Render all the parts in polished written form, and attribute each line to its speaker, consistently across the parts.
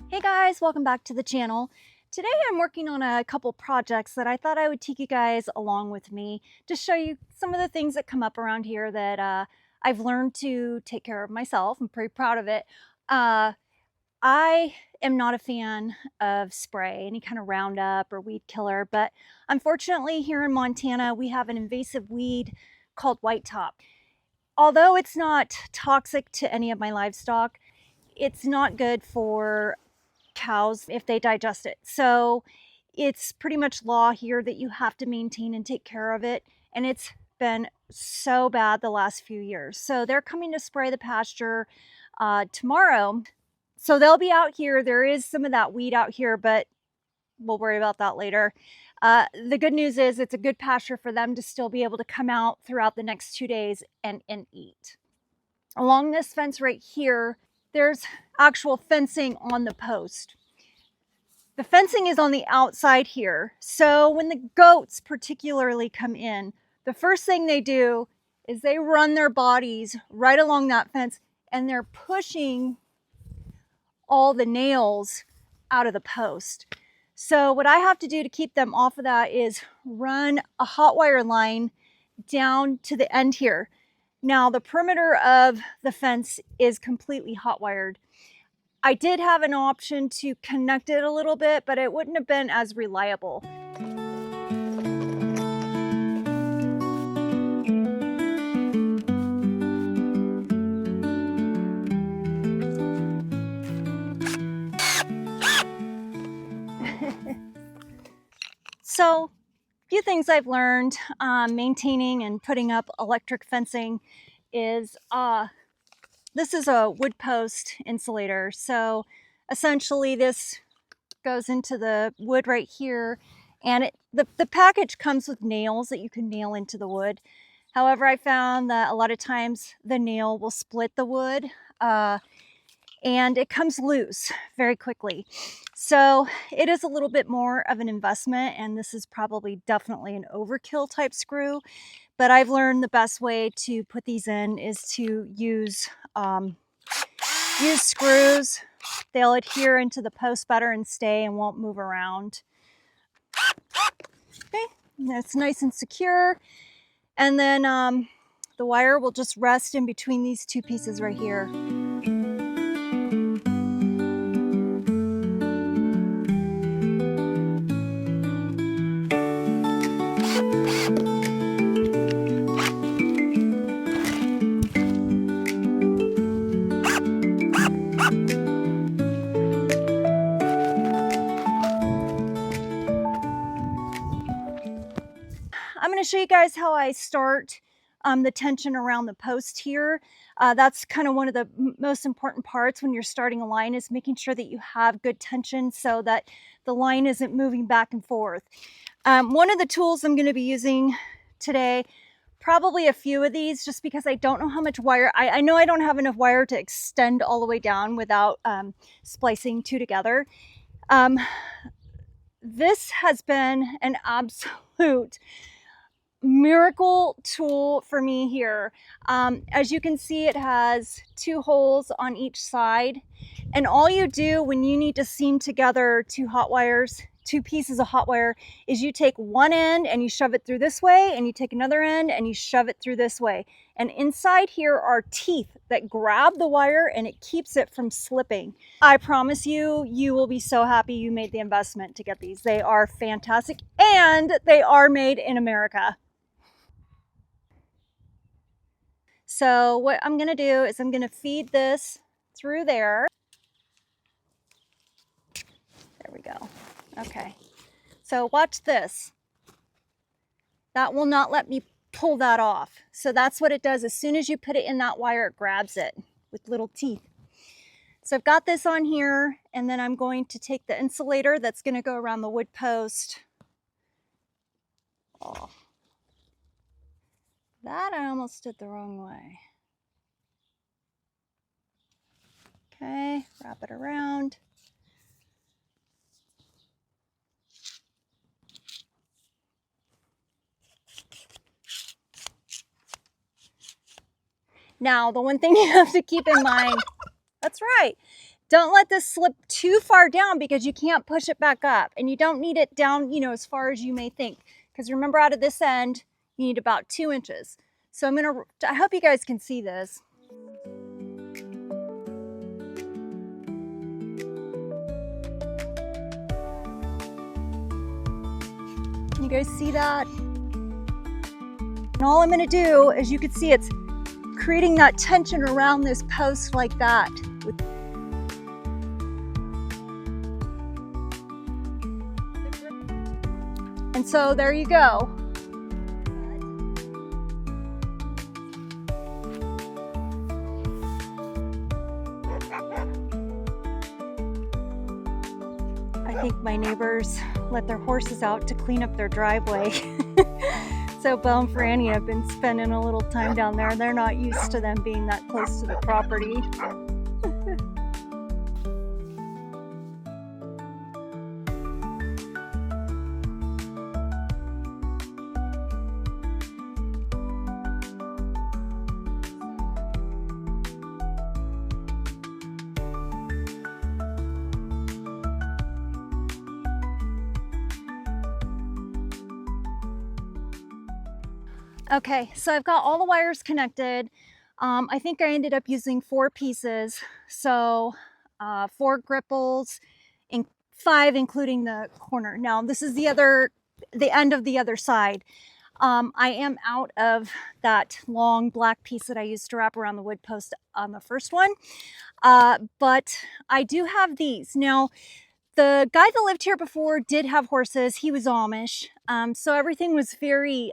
Speaker 1: Hey guys, welcome back to the channel. Today I'm working on a couple projects that I thought I would take you guys along with me to show you some of the things that come up around here that I've learned to take care of myself. I'm pretty proud of it. I am not a fan of spray, any kind of Roundup or weed killer, but unfortunately here in Montana we have an invasive weed called white top. Although it's not toxic to any of my livestock, it's not good for cows if they digest it. So it's pretty much law here that you have to maintain and take care of it. And it's been so bad the last few years. So they're coming to spray the pasture tomorrow. So they'll be out here. There is some of that weed out here, but we'll worry about that later. The good news is it's a good pasture for them to still be able to come out throughout the next 2 days and eat. Along this fence right here, there's actual fencing on the post. The fencing is on the outside here. So when the goats particularly come in, the first thing they do is they run their bodies right along that fence and they're pushing all the nails out of the post. So what I have to do to keep them off of that is run a hot wire line down to the end here. Now the perimeter of the fence is completely hot wired. I did have an option to connect it a little bit, but it wouldn't have been as reliable. So a few things I've learned maintaining and putting up electric fencing is this is a wood post insulator. So essentially this goes into the wood right here, and the package comes with nails that you can nail into the wood. However, I found that a lot of times the nail will split the wood and it comes loose very quickly. So it is a little bit more of an investment, and this is probably definitely an overkill type screw. But I've learned the best way to put these in is to use screws. They'll adhere into the post better and stay and won't move around. Okay, that's nice and secure. And then the wire will just rest in between these two pieces right here. I'm going to show you guys how I start the tension around the post here. That's kind of one of the most important parts when you're starting a line, is making sure that you have good tension so that the line isn't moving back and forth. One of the tools I'm going to be using today, probably a few of these, just because I don't know how much wire. I know I don't have enough wire to extend all the way down without splicing two together. This has been an absolute miracle tool for me here. As you can see, it has 2 holes on each side, and all you do when you need to seam together 2 hot wires two pieces of hot wire is you take one end and you shove it through this way, and you take another end and you shove it through this way. And inside here are teeth that grab the wire and it keeps it from slipping. I promise you, you will be so happy you made the investment to get these. They are fantastic, and they are made in America. So what I'm gonna do is I'm gonna feed this through there. There we go. Okay. So watch this. That will not let me pull that off. So that's what it does. As soon as you put it in that wire, it grabs it with little teeth. So I've got this on here, and then I'm going to take the insulator that's going to go around the wood post. Oh, that I almost did the wrong way. Okay, wrap it around. Now, the one thing you have to keep in mind, that's right, don't let this slip too far down because you can't push it back up, and you don't need it down, you know, as far as you may think. Because remember, out of this end, you need about 2 inches. So I hope you guys can see this. Can you guys see that? And all I'm gonna do, as you can see, it's creating that tension around this post like that. And so there you go. I think my neighbors let their horses out to clean up their driveway. So Belle and Franny have been spending a little time down there. They're not used to them being that close to the property. Okay, so I've got all the wires connected. I think I ended up using 4 pieces. So 4 gripples, and 5 including the corner. Now this is the end of the other side. I am out of that long black piece that I used to wrap around the wood post on the first one. But I do have these. Now, the guy that lived here before did have horses. He was Amish. So everything was very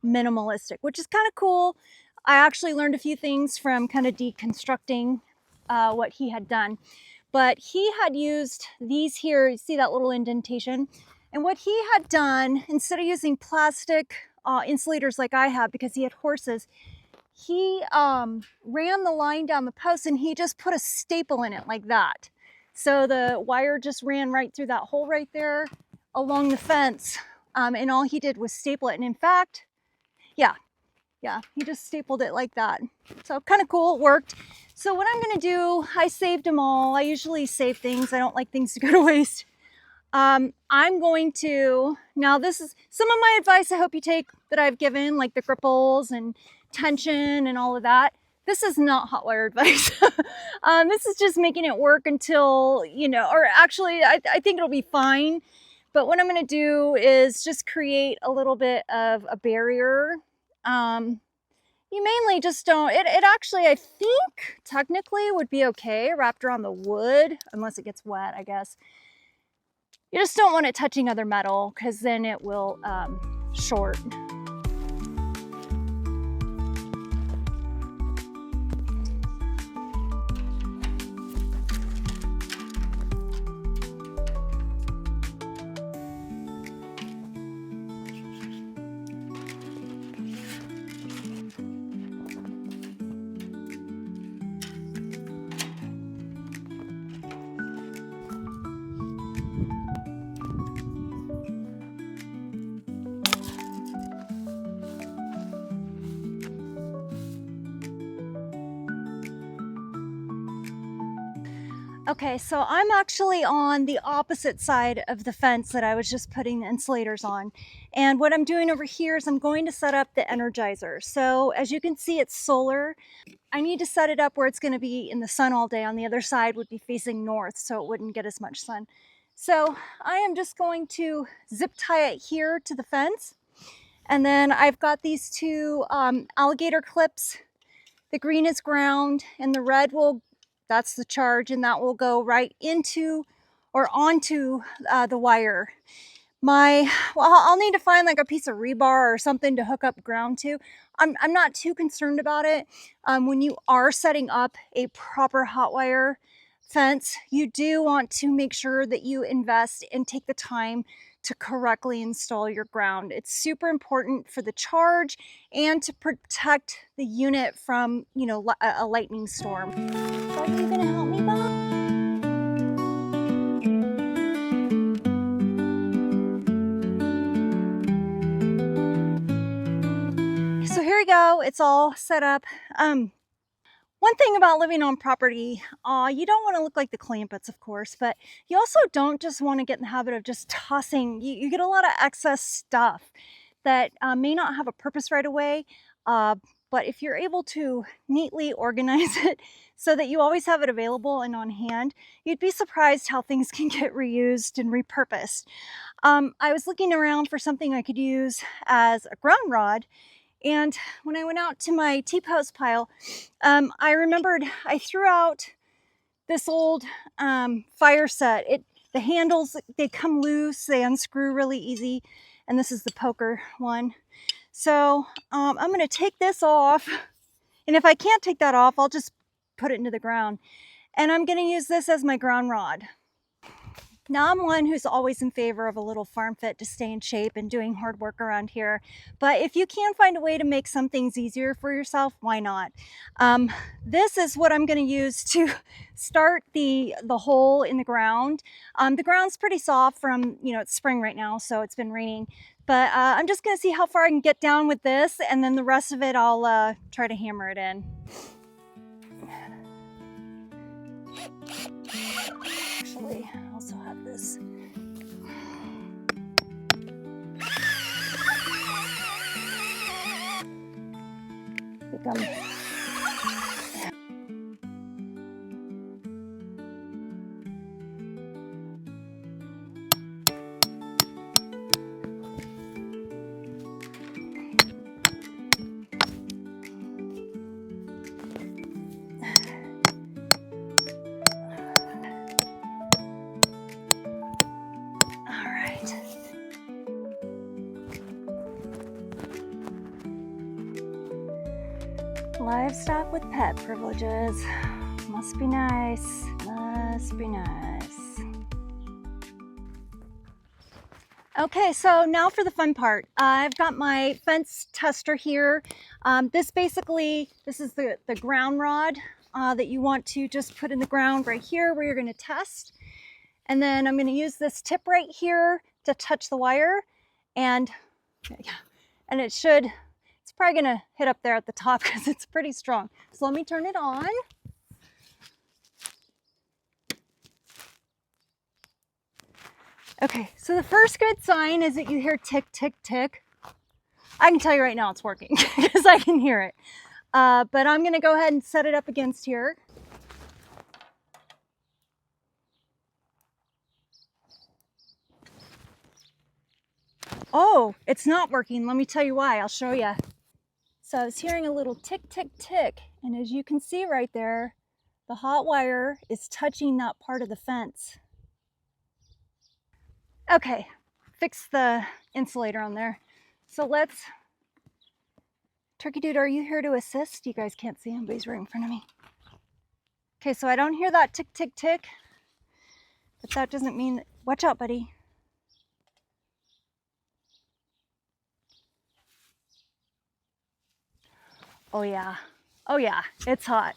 Speaker 1: minimalistic, which is kind of cool. I actually learned a few things from kind of deconstructing what he had done. But he had used these here, you see that little indentation? And what he had done, instead of using plastic insulators like I have because he had horses, he ran the line down the post and he just put a staple in it like that. So the wire just ran right through that hole right there along the fence. And all he did was staple it. And in fact, yeah, he just stapled it like that. So kind of cool, it worked. So what I'm gonna do, I saved them all. I usually save things. I don't like things to go to waste. I'm going to, now this is some of my advice I hope you take that I've given, like the gripples and tension and all of that. This is not hot wire advice. This is just making it work until, you know, or actually I think it'll be fine. But what I'm gonna do is just create a little bit of a barrier. You mainly just don't, it actually, I think, technically would be okay wrapped around the wood, unless it gets wet, I guess. You just don't want it touching other metal, because then it will short. Okay, so I'm actually on the opposite side of the fence that I was just putting the insulators on. And what I'm doing over here is I'm going to set up the Energizer. So as you can see, it's solar. I need to set it up where it's going to be in the sun all day. On the other side would be facing north, so it wouldn't get as much sun. So I am just going to zip tie it here to the fence. And then I've got these two alligator clips. The green is ground and the red that's the charge, and that will go right into or onto the wire. Well, I'll need to find like a piece of rebar or something to hook up ground to. I'm not too concerned about it. When you are setting up a proper hot wire fence, you do want to make sure that you invest and take the time to correctly install your ground. It's super important for the charge and to protect the unit from, you know, a lightning storm. Are you gonna help me, Bob? So here we go, it's all set up. One thing about living on property, you don't want to look like the Clampetts, of course, but you also don't just want to get in the habit of just tossing. You get a lot of excess stuff that may not have a purpose right away, but if you're able to neatly organize it so that you always have it available and on hand, you'd be surprised how things can get reused and repurposed. I was looking around for something I could use as a ground rod. And when I went out to my T-post pile, I remembered I threw out this old fire set. The handles, they come loose, they unscrew really easy. And this is the poker one. So I'm gonna take this off. And if I can't take that off, I'll just put it into the ground. And I'm gonna use this as my ground rod. Now, I'm one who's always in favor of a little farm fit to stay in shape and doing hard work around here. But if you can find a way to make some things easier for yourself, why not? This is what I'm going to use to start the hole in the ground. The ground's pretty soft from, you know, it's spring right now, so it's been raining. But I'm just going to see how far I can get down with this, and then the rest of it I'll try to hammer it in. Actually, I also have this. Livestock with pet privileges. Must be nice. Must be nice. Okay, so now for the fun part. I've got my fence tester here. This is the ground rod that you want to just put in the ground right here where you're going to test. And then I'm going to use this tip right here to touch the wire. And it's probably going to hit up there at the top because it's pretty strong. So let me turn it on. Okay, so the first good sign is that you hear tick, tick, tick. I can tell you right now it's working because I can hear it. But I'm going to go ahead and set it up against here. Oh, it's not working. Let me tell you why. I'll show you. So I was hearing a little tick, tick, tick. And as you can see right there, the hot wire is touching that part of the fence. Okay, fix the insulator on there. So Turkey Dude, are you here to assist? You guys can't see him, but he's right in front of me. Okay, so I don't hear that tick, tick, tick. But that doesn't mean that... Watch out, buddy. Oh yeah, it's hot.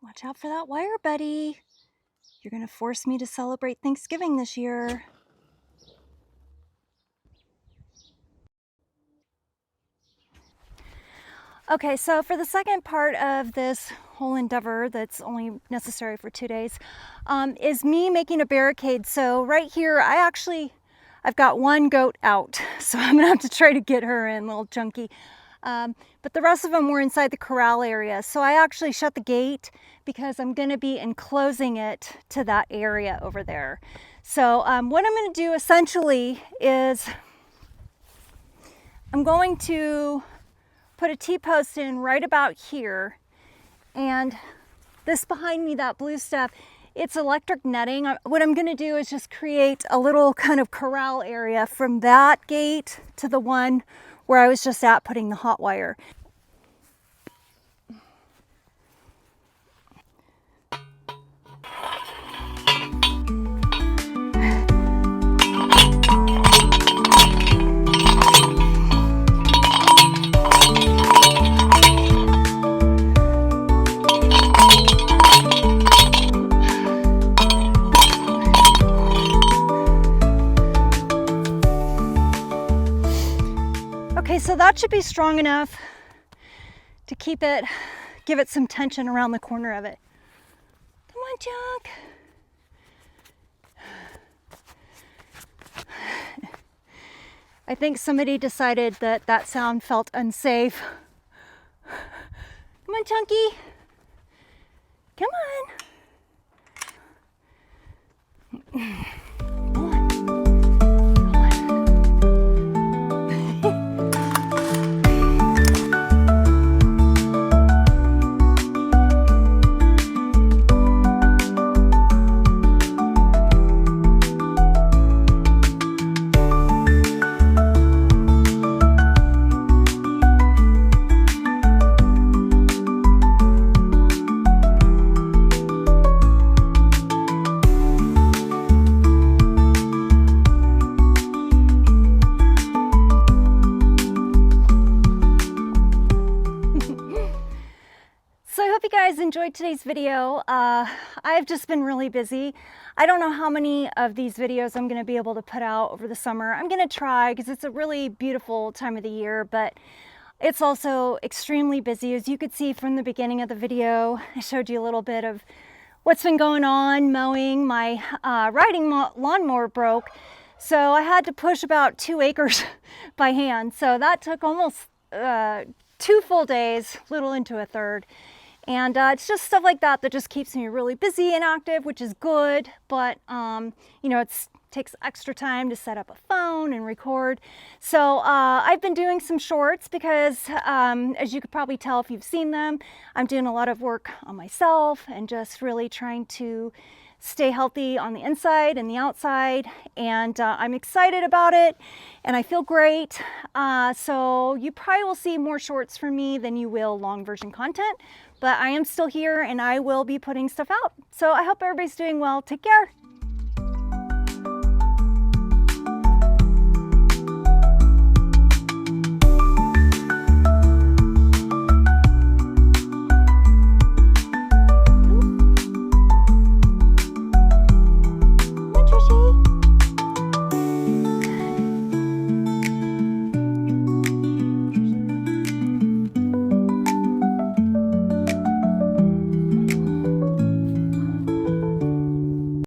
Speaker 1: Watch out for that wire, buddy. You're gonna force me to celebrate Thanksgiving this year. Okay, so for the second part of this whole endeavor that's only necessary for 2 days, is me making a barricade. So right here, I've got one goat out, so I'm gonna have to try to get her in, little chunky. But the rest of them were inside the corral area. So I actually shut the gate because I'm gonna be enclosing it to that area over there. So what I'm gonna do essentially is I'm going to put a T-post in right about here, and this behind me, that blue stuff, it's electric netting. What I'm gonna do is just create a little kind of corral area from that gate to the one where I was just at putting the hot wire. Okay, so that should be strong enough to keep it, give it some tension around the corner of it. Come on, Junk. I think somebody decided that that sound felt unsafe. Come on, Chunky. Come on. So I hope you guys enjoyed today's video. I've just been really busy. I don't know how many of these videos I'm going to be able to put out over the summer. I'm going to try because it's a really beautiful time of the year, but it's also extremely busy. As you could see from the beginning of the video, I showed you a little bit of what's been going on mowing. My riding lawnmower broke, so I had to push about 2 acres by hand. So that took almost 2 full days, little into a third. And it's just stuff like that that just keeps me really busy and active, which is good. But, you know, it takes extra time to set up a phone and record. So I've been doing some shorts because, as you could probably tell if you've seen them, I'm doing a lot of work on myself and just really trying to stay healthy on the inside and the outside, and I'm excited about it and I feel great. So you probably will see more shorts from me than you will long version content, but I am still here and I will be putting stuff out. So I hope everybody's doing well. Take care.